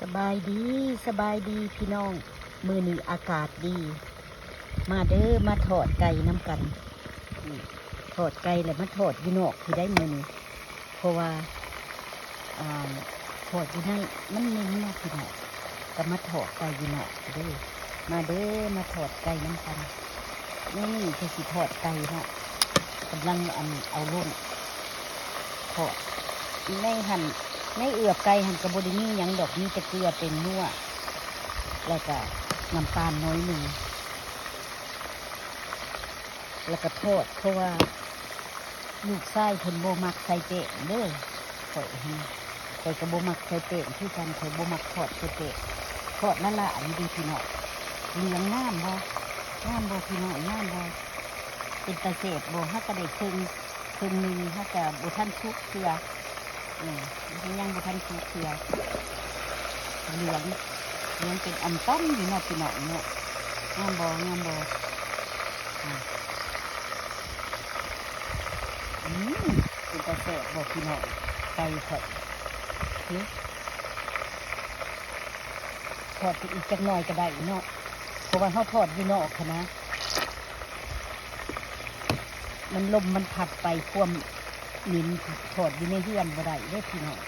สบายดีพี่น้องมื้อนี้อากาศดีมาเด้อมาทอดไก่น้ำกันทอดไก่แล้วมาทอดอยู่นอกที่ได้มื้อนี้เพราะว่าทอดอยู่ในมันนิ่มเนาะพี่น้องก็มาทอดไก่อยู่นอกเด้อมาเด้อมาทอดไก่น้ำกันนี่คือสิทอดไก่เนาะกำลังเอาลงทอดในเอือบไก่หั่นกระบดีนี่ยังดอกมีแต่เกลือเป็นนัวแล้วก็น้ำตาลน้อยหนึ่งแล้วก็ทอดเพราะว่าลูกไส้เพิ่นโบมักใส่เตะเด้อข่อยก็โบมักใส่เตะที่กันข่อยโบมักทอดใส่เตะทอดนั่นละอันนี้ดีพี่น้องเหลืองงามบ่พี่น้องงามบ่เป็นตะเสบบ่ฮักกระได้ครึ่งหนึ่งฮักกะบุทันชุกเกลือยังบุทันชุกเกลือเหลืองเป็นอันต้มอยู่เนาะพี่น้องเนาะงามบ่เป็นตะเสบบ่พี่น้องไก่ทอดอีกจักหน่อยก็ได้เนาะเพราะว่าเขาทอดอยู่นอกค่ะนะมันลมมันพัดไปความหมิ่นทอดอยู่ในเฮือนบ่ได้เด้อพี่น้อง